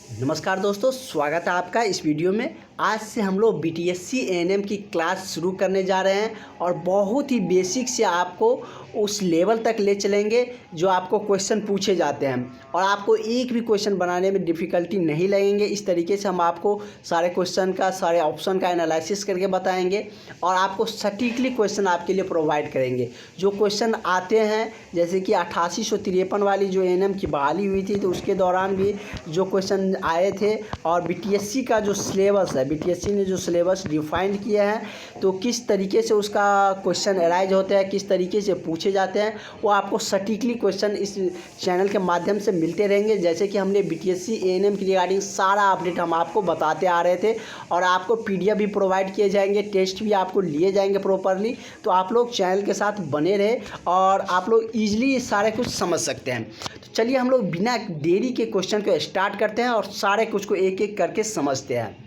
नमस्कार दोस्तों, स्वागत है आपका इस वीडियो में। आज से हम लोग बीटीएससी एएनएम की क्लास शुरू करने जा रहे हैं और बहुत ही बेसिक से आपको उस लेवल तक ले चलेंगे जो आपको क्वेश्चन पूछे जाते हैं और आपको एक भी क्वेश्चन बनाने में डिफ़िकल्टी नहीं लगेंगे। इस तरीके से हम आपको सारे क्वेश्चन का, सारे ऑप्शन का एनालिसिस करके बताएंगे और आपको सटीकली क्वेश्चन आपके लिए प्रोवाइड करेंगे। जो क्वेश्चन आते हैं जैसे कि 8853 वाली जो एएनएम की बहाली हुई थी तो उसके दौरान भी जो क्वेश्चन आए थे और बीटीएससी का जो सिलेबस है, बीटीएससी ने जो सिलेबस डिफाइंड किया है तो किस तरीके से उसका क्वेश्चन अराइज होता है, किस तरीके से पूछे जाते हैं, वो आपको सटीकली क्वेश्चन इस चैनल के माध्यम से मिलते रहेंगे। जैसे कि हमने बीटीएससी एएनएम की रिगार्डिंग सारा अपडेट हम आपको बताते आ रहे थे और आपको पीडीएफ भी प्रोवाइड किए जाएंगे, टेस्ट भी आपको लिए जाएंगे प्रॉपरली। तो आप लोग चैनल के साथ बने रहे और आप लोग ईजिली सारे कुछ समझ सकते हैं। तो चलिए हम लोग बिना देरी के क्वेश्चन को स्टार्ट करते हैं और सारे कुछ को एक एक करके समझते हैं।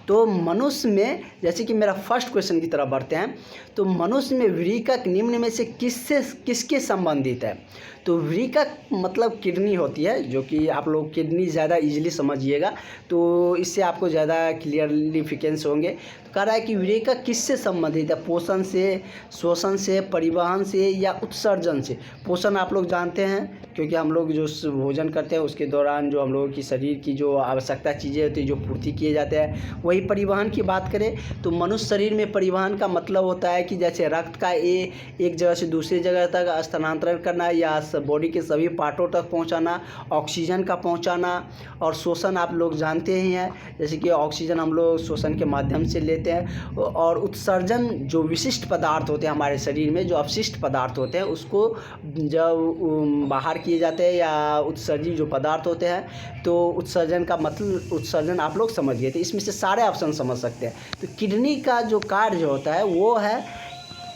तो मनुष्य में, जैसे कि मेरा फर्स्ट क्वेश्चन की तरफ बढ़ते हैं, तो मनुष्य में वृक्क निम्न में से किसके संबंधित है। तो वृक्क मतलब किडनी होती है, जो कि आप लोग किडनी ज़्यादा इजीली समझिएगा तो इससे आपको ज़्यादा क्लियरिफिकेंस होंगे। तो कह रहा है कि वृक्क किससे संबंधित है, पोषण से, शोषण से, परिवहन से या उत्सर्जन से। पोषण आप लोग जानते हैं क्योंकि हम लोग जो भोजन करते हैं उसके दौरान जो हम लोगों की शरीर की जो आवश्यकता चीज़ें होती है, जो पूर्ति किए जाते हैं, वही परिवहन की बात करें तो मनुष्य शरीर में परिवहन का मतलब होता है कि जैसे रक्त का एक जगह से दूसरी जगह तक स्थानांतरण करना या बॉडी के सभी पार्टों तक पहुंचाना, ऑक्सीजन का पहुंचाना। और शोषण आप लोग जानते ही हैं, जैसे कि ऑक्सीजन हम लोग शोषण के माध्यम से लेते हैं। और उत्सर्जन जो विशिष्ट पदार्थ होते हैं हमारे शरीर में, जो अपशिष्ट पदार्थ होते हैं, उसको जब बाहर किए जाते हैं या उत्सर्जित जो पदार्थ होते हैं, तो उत्सर्जन का मतलब उत्सर्जन आप लोग समझ गए थे। इसमें से सारे ऑप्शन समझ सकते हैं। तो किडनी का जो कार्य होता है वो है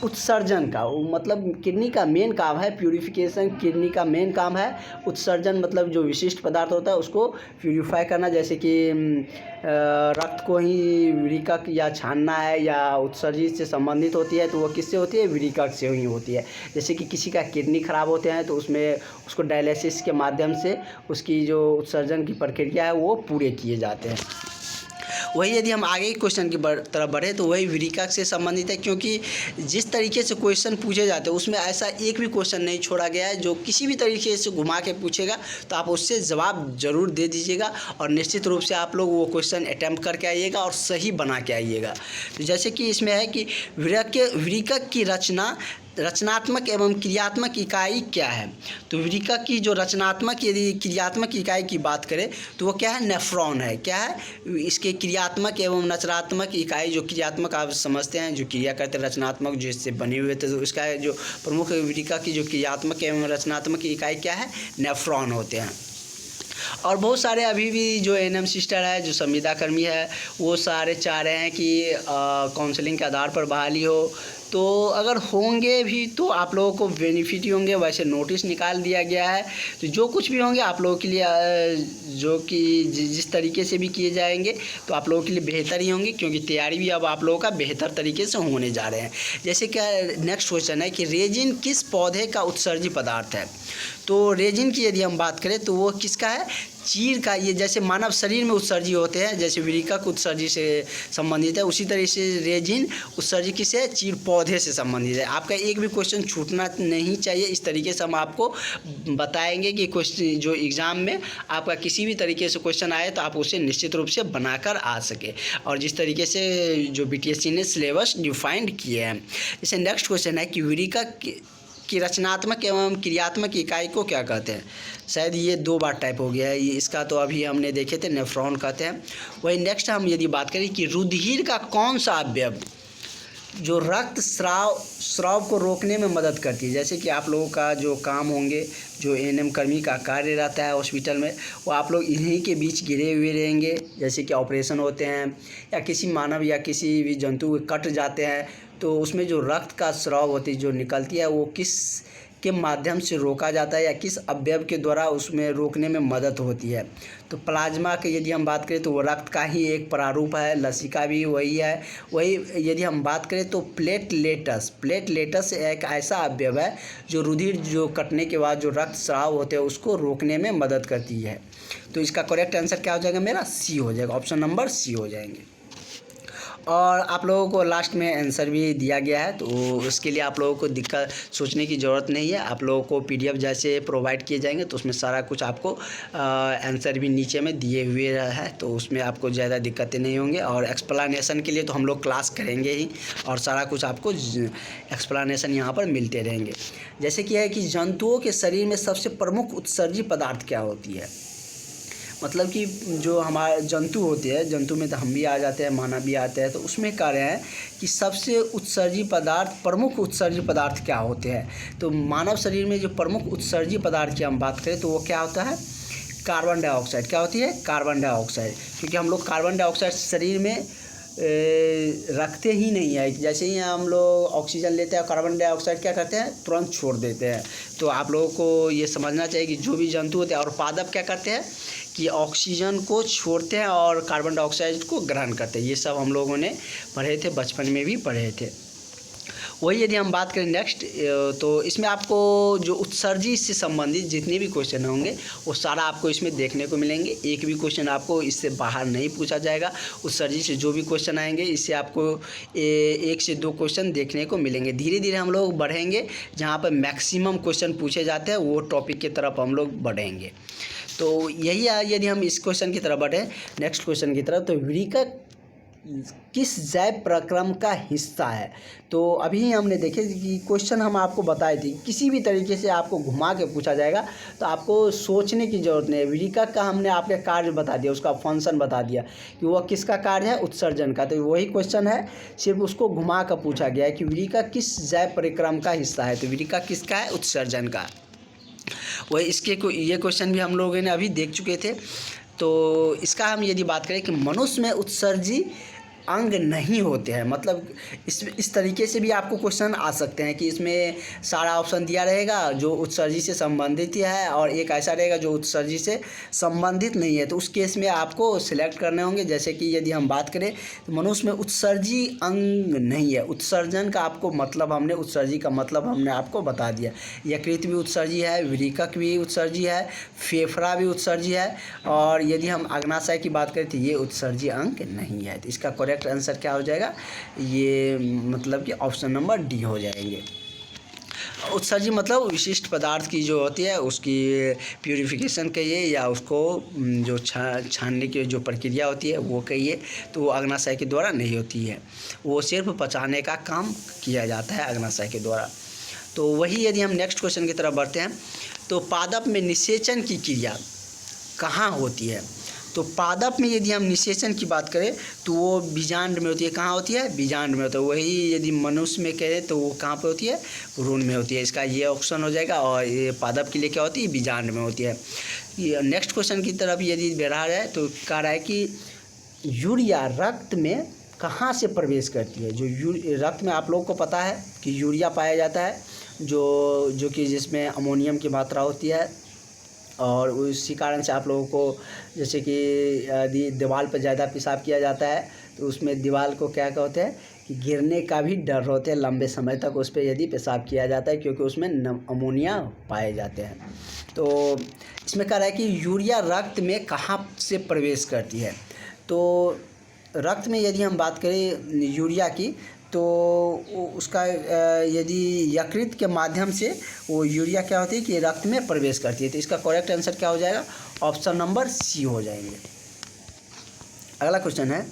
उत्सर्जन का, मतलब किडनी का मेन काम है प्यूरिफिकेशन, किडनी का मेन काम है उत्सर्जन, मतलब जो विशिष्ट पदार्थ होता है उसको प्यूरिफाई करना। जैसे कि रक्त को ही वृक्क या छानना है या उत्सर्जित से संबंधित होती है तो वो किससे होती है, वृक्क से ही होती है। जैसे कि किसी का किडनी खराब होते हैं तो उसमें उसको डायलिसिस के माध्यम से उसकी जो उत्सर्जन की प्रक्रिया है वो पूरे किए जाते हैं। वही यदि हम आगे क्वेश्चन की तरफ बढ़े तो वही वृक्क से संबंधित है, क्योंकि जिस तरीके से क्वेश्चन पूछे जाते हैं उसमें ऐसा एक भी क्वेश्चन नहीं छोड़ा गया है जो किसी भी तरीके से घुमा के पूछेगा तो आप उससे जवाब ज़रूर दे दीजिएगा और निश्चित रूप से आप लोग वो क्वेश्चन अटैम्प्ट करके आइएगा और सही बना के आइएगा। तो जैसे कि इसमें है कि वृक्क की रचनात्मक एवं क्रियात्मक इकाई क्या है। तो वृक्क की जो रचनात्मक यदि क्रियात्मक इकाई की बात करें तो वो क्या है, नेफ्रॉन है। क्या है, इसके क्रियात्मक एवं रचनात्मक इकाई, जो क्रियात्मक आप समझते हैं जो क्रिया करते हैं, रचनात्मक जो इससे बने हुए थे, तो इसका जो प्रमुख वृक्क की जो क्रियात्मक एवं रचनात्मक इकाई क्या है, नेफ्रॉन होते हैं। और बहुत सारे अभी भी जो एएनएम सिस्टर है, जो संविदा कर्मी है, वो सारे चाह रहे हैं कि काउंसलिंग के आधार पर बहाली हो। तो अगर होंगे भी तो आप लोगों को बेनिफिट ही होंगे। वैसे नोटिस निकाल दिया गया है तो जो कुछ भी होंगे आप लोगों के लिए, जो कि जिस तरीके से भी किए जाएंगे तो आप लोगों के लिए बेहतर ही होंगे, क्योंकि तैयारी भी अब आप लोगों का बेहतर तरीके से होने जा रहे हैं। जैसे कि नेक्स्ट क्वेश्चन है कि रेजिन किस पौधे का उत्सर्जी पदार्थ है। तो रेजिन की यदि हम बात करें तो वो किसका है, चीड़ का। ये जैसे मानव शरीर में उत्सर्जी होते हैं, जैसे वृक्क उत्सर्जी से संबंधित है, उसी तरह से रेजिन उत्सर्जी किससे, चीड़ पौधे से संबंधित है। आपका एक भी क्वेश्चन छूटना नहीं चाहिए। इस तरीके से हम आपको बताएंगे कि क्वेश्चन जो एग्ज़ाम में आपका किसी भी तरीके से क्वेश्चन आए तो आप उसे निश्चित रूप से बनाकर आ सके, और जिस तरीके से जो बीटीएससी ने सिलेबस डिफाइंड किए हैं। जैसे नेक्स्ट क्वेश्चन है कि वृक्क की रचनात्मक एवं क्रियात्मक इकाई को क्या कहते हैं। शायद ये 2 बार टाइप हो गया है, इसका तो अभी हमने देखे थे, नेफ्रॉन कहते हैं। वही नेक्स्ट हम यदि बात करें कि रुधिर का कौन सा अवयव जो रक्त स्राव को रोकने में मदद करती है। जैसे कि आप लोगों का जो काम होंगे, जो एएनएम कर्मी का कार्य रहता है हॉस्पिटल में, वो आप लोग इन्हीं के बीच घिरे हुए रहेंगे। जैसे कि ऑपरेशन होते हैं या किसी मानव या किसी भी जंतु कट जाते हैं तो उसमें जो रक्त का स्राव होती है जो निकलती है वो के माध्यम से रोका जाता है या किस अवयव के द्वारा उसमें रोकने में मदद होती है। तो प्लाज्मा की यदि हम बात करें तो वो रक्त का ही एक प्रारूप है, लसिका भी वही है। वही यदि हम बात करें तो प्लेटलेटस एक ऐसा अवयव है जो रुधिर जो कटने के बाद जो रक्त स्राव होते हैं उसको रोकने में मदद करती है। तो इसका करेक्ट आंसर क्या हो जाएगा मेरा? सी हो जाएगा, ऑप्शन नंबर सी हो जाएंगे। और आप लोगों को लास्ट में आंसर भी दिया गया है, तो उसके लिए आप लोगों को दिक्कत सोचने की ज़रूरत नहीं है। आप लोगों को पीडीएफ जैसे प्रोवाइड किए जाएंगे तो उसमें सारा कुछ आपको आंसर भी नीचे में दिए हुए है, तो उसमें आपको ज़्यादा दिक्कतें नहीं होंगे। और एक्सप्लेनेशन के लिए तो हम लोग क्लास करेंगे ही, और सारा कुछ आपको एक्सप्लेनेशन यहाँ पर मिलते रहेंगे। जैसे कि है कि जंतुओं के शरीर में सबसे प्रमुख उत्सर्जी पदार्थ क्या होती है? मतलब कि जो हमारे जंतु होते हैं, जंतु में तो हम भी आ जाते हैं, मानव भी आते हैं, तो उसमें कह रहे हैं कि सबसे उत्सर्जी पदार्थ, प्रमुख उत्सर्जी पदार्थ क्या होते हैं। तो मानव शरीर में जो प्रमुख उत्सर्जी पदार्थ की हम बात करें तो वो क्या होता है? Carbon dioxide. क्या होती है? Carbon dioxide. क्योंकि हम लोग कार्बन डाइऑक्साइड शरीर में रखते ही नहीं है। जैसे ही हम लोग ऑक्सीजन लेते हैं, कार्बन डाइऑक्साइड क्या करते हैं? तुरंत छोड़ देते हैं। तो आप लोगों को ये समझना चाहिए कि जो भी जंतु होते हैं और पादप क्या करते हैं कि ऑक्सीजन को छोड़ते हैं और कार्बन डाइऑक्साइड को ग्रहण करते हैं। ये सब हम लोगों ने पढ़े थे, बचपन में भी पढ़े थे। वही यदि हम बात करें नेक्स्ट, तो इसमें आपको जो उत्सर्जी से संबंधित जितने भी क्वेश्चन होंगे वो सारा आपको इसमें देखने को मिलेंगे। एक भी क्वेश्चन आपको इससे बाहर नहीं पूछा जाएगा। उत्सर्जी से जो भी क्वेश्चन आएंगे इससे आपको 1 से 2 क्वेश्चन देखने को मिलेंगे। धीरे धीरे हम लोग बढ़ेंगे, जहाँ पर मैक्सिमम क्वेश्चन पूछे जाते हैं वो टॉपिक की तरफ हम लोग बढ़ेंगे। तो यही है, यदि हम इस क्वेश्चन की तरफ बढ़ें, नेक्स्ट क्वेश्चन की तरफ, तो विरिका किस जैव प्रक्रम का हिस्सा है? तो अभी हमने देखे कि क्वेश्चन हम आपको बताए थे, किसी भी तरीके से आपको घुमा के पूछा जाएगा तो आपको सोचने की ज़रूरत नहीं है। विरिका का हमने आपके कार्य बता दिया, उसका फंक्शन बता दिया कि वह किसका कार्य है? उत्सर्जन का। तो वही क्वेश्चन है, सिर्फ उसको घुमा कर पूछा गया है कि विरिका किस जैव प्रक्रम का हिस्सा है। तो विरिका किसका है? उत्सर्जन का। वही ये क्वेश्चन भी हम लोगों ने अभी देख चुके थे। तो इसका हम यदि बात करें कि मनुष्य में उत्सर्जी अंग नहीं होते हैं, मतलब इस तरीके से भी आपको क्वेश्चन आ सकते हैं कि इसमें सारा ऑप्शन दिया रहेगा जो उत्सर्जी से संबंधित है और एक ऐसा रहेगा जो उत्सर्जी से संबंधित नहीं है। तो उस केस में आपको सिलेक्ट करने होंगे। जैसे कि यदि हम बात करें तो मनुष्य में उत्सर्जी अंग नहीं है। उत्सर्जन का आपको मतलब हमने, उत्सर्जी का मतलब हमने आपको बता दिया। यकृत भी उत्सर्जी है, विरिकक भी उत्सर्जी है, फेफड़ा भी उत्सर्जी है, और यदि हम अग्नाशय की बात करें तो ये उत्सर्जी अंग नहीं है। तो इसका करेक्ट आंसर क्या हो जाएगा? ये मतलब कि ऑप्शन नंबर डी हो जाएंगे। उत्सर्जी मतलब विशिष्ट पदार्थ की जो होती है उसकी प्यूरिफिकेशन कहिए या उसको जो छानने की जो प्रक्रिया होती है वो कहिए, तो वो अग्नाशय के द्वारा नहीं होती है, वो सिर्फ पचाने का काम किया जाता है अग्नाशय के द्वारा। तो वही यदि हम नेक्स्ट क्वेश्चन की तरफ बढ़ते हैं, तो पादप में निषेचन की क्रिया कहाँ होती है? तो पादप में यदि हम निषेचन की बात करें तो वो बीजांड में होती है। कहाँ होती है? बीजांड में होता है। वही यदि मनुष्य में कहें तो वो कहाँ पे होती है? भ्रूण में होती है। इसका ये ऑप्शन हो जाएगा। और ये पादप के लिए क्या होती है? बीजांड में होती है। ये नेक्स्ट क्वेश्चन की तरफ यदि बढ़ा जाए तो कह रहा है कि यूरिया रक्त में कहाँ से प्रवेश करती है? जो रक्त में आप लोगों को पता है कि यूरिया पाया जाता है, जो कि जिसमें अमोनियम की मात्रा होती है, और उसी कारण से आप लोगों को जैसे कि यदि दीवार पर ज़्यादा पेशाब किया जाता है तो उसमें दीवार को क्या कहते हैं कि गिरने का भी डर होता है लंबे समय तक उस पर यदि पेशाब किया जाता है, क्योंकि उसमें अमोनिया पाए जाते हैं। तो इसमें कह रहा है कि यूरिया रक्त में कहाँ से प्रवेश करती है? तो रक्त में यदि हम बात करें यूरिया की तो उसका यदि यकृत के माध्यम से वो यूरिया क्या होती है कि रक्त में प्रवेश करती है। तो इसका करेक्ट आंसर क्या हो जाएगा? ऑप्शन नंबर सी हो जाएंगे। अगला क्वेश्चन है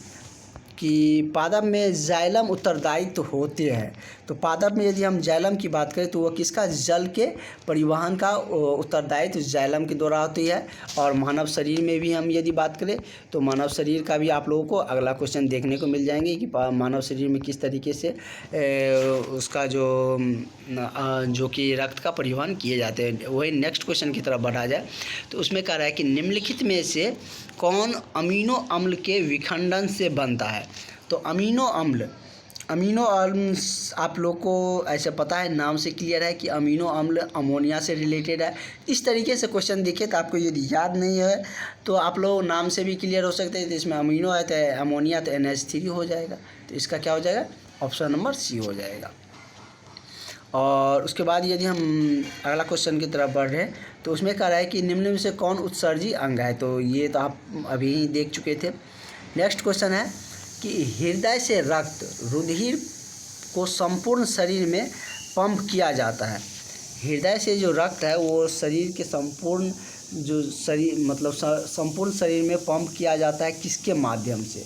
कि पादप में जाइलम उत्तरदायित्व होते हैं। तो पादप में यदि हम जाइलम की बात करें तो वो किसका? जल के परिवहन का उत्तरदायित्व जाइलम के द्वारा होती है। और मानव शरीर में भी हम यदि बात करें तो मानव शरीर का भी आप लोगों को अगला क्वेश्चन देखने को मिल जाएंगे कि मानव शरीर में किस तरीके से उसका जो कि रक्त का परिवहन किए जाते हैं। वही नेक्स्ट क्वेश्चन की तरफ बढ़ा जाए तो उसमें कह रहा है कि निम्नलिखित में से कौन अमीनो अम्ल के विखंडन से बनता है? तो अमीनो अमीनो अम्ल आप लोग को ऐसे पता है, नाम से क्लियर है कि अमीनो अम्ल अमोनिया से रिलेटेड है। इस तरीके से क्वेश्चन दिखे तो आपको यदि याद नहीं है तो आप लोग नाम से भी क्लियर हो सकते हैं। तो इसमें अमीनो है तो अमोनिया तो NH3 हो जाएगा, तो इसका क्या हो जाएगा, ऑप्शन नंबर सी हो जाएगा। और उसके बाद यदि हम अगला क्वेश्चन की तरफ बढ़ रहे हैं तो उसमें कह रहा है कि निम्न में से कौन उत्सर्जी अंग है। तो ये तो आप अभी ही देख चुके थे। नेक्स्ट क्वेश्चन है कि हृदय से रक्त रुधिर को संपूर्ण शरीर में पंप किया जाता है। हृदय से जो रक्त है वो शरीर के संपूर्ण जो शरीर मतलब संपूर्ण शरीर में पंप किया जाता है, किसके माध्यम से।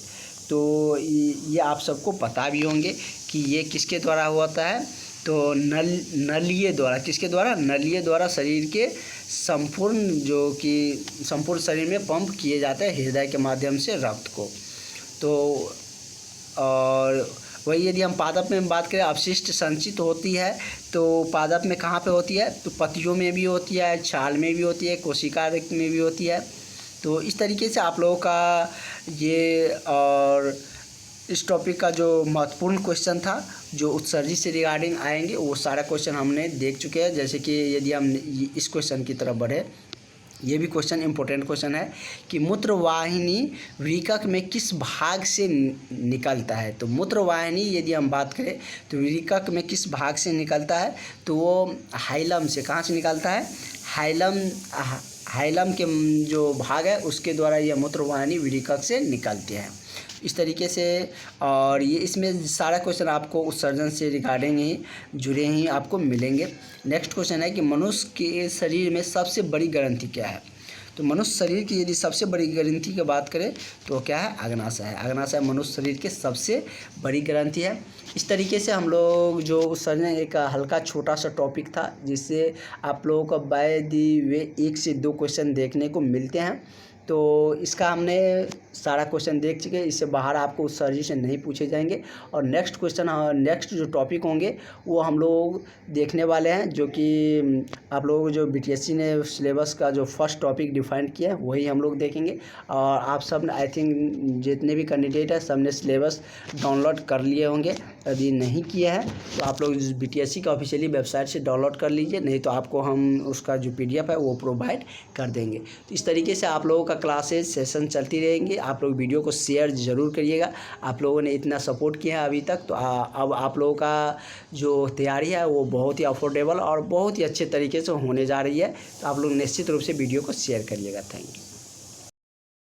तो ये आप सबको पता भी होंगे कि ये किसके द्वारा होता है, तो नलिये द्वारा। किसके द्वारा, नलिये द्वारा शरीर के संपूर्ण शरीर में पंप किए जाते हैं हृदय के माध्यम से रक्त को। तो और वही यदि हम पादप में बात करें, अपशिष्ट संचित होती है तो पादप में कहाँ पे होती है, तो पत्तियों में भी होती है, छाल में भी होती है, कोशिका में भी होती है। तो इस तरीके से आप लोगों का ये और इस टॉपिक का जो महत्वपूर्ण क्वेश्चन था जो उत्सर्जी से रिगार्डिंग आएंगे वो सारा क्वेश्चन हमने देख चुके हैं। जैसे कि यदि हम इस क्वेश्चन की तरफ बढ़े, ये भी क्वेश्चन इंपॉर्टेंट क्वेश्चन है कि मूत्रवाहिनी वृक्क में किस भाग से निकलता है। तो मूत्रवाहिनी यदि हम बात करें तो वृक्क में किस भाग से निकलता है, तो वो हाइलम से। कहाँ से निकलता है, हाइलम के जो भाग है उसके द्वारा यह मूत्रवाहिनी वृक्क से निकलती है। इस तरीके से और ये इसमें सारा क्वेश्चन आपको उत्सर्जन से रिगार्डिंग ही जुड़े ही आपको मिलेंगे। नेक्स्ट क्वेश्चन है कि मनुष्य के शरीर में सबसे बड़ी ग्रंथि क्या है। तो मनुष्य शरीर की यदि सबसे बड़ी ग्रंथि की बात करें तो क्या है, अग्नाशय है। अग्नाशय मनुष्य शरीर के सबसे बड़ी ग्रंथि है। इस तरीके से हम लोग जो उत्सर्जन एक हल्का छोटा सा टॉपिक था जिससे आप लोगों को बाय दी वे 1 से 2 क्वेश्चन देखने को मिलते हैं। तो इसका हमने सारा क्वेश्चन देख चुके हैं, इससे बाहर आपको उत्सर्जी से नहीं पूछे जाएंगे। और नेक्स्ट क्वेश्चन नेक्स्ट जो टॉपिक होंगे वो हम लोग देखने वाले हैं, जो कि आप लोगों को जो BTSC ने सिलेबस का जो फर्स्ट टॉपिक डिफाइन किया है वही हम लोग देखेंगे। और आप सब आई थिंक जितने भी कैंडिडेट हैं सब ने सिलेबस डाउनलोड कर लिए होंगे। यदि नहीं किए हैं तो आप लोग BTSC का ऑफिशियली वेबसाइट से डाउनलोड कर लीजिए, नहीं तो आपको हम उसका जो PDF है वो प्रोवाइड कर देंगे। तो इस तरीके से आप लोगों का क्लासेज सेशन चलती रहेंगी। आप लोग वीडियो को शेयर ज़रूर करिएगा। आप लोगों ने इतना सपोर्ट किया है अभी तक, तो अब आप लोगों का जो तैयारी है वो बहुत ही अफोर्डेबल और बहुत ही अच्छे तरीके से होने जा रही है। तो आप लोग निश्चित रूप से वीडियो को शेयर करिएगा। Thank you.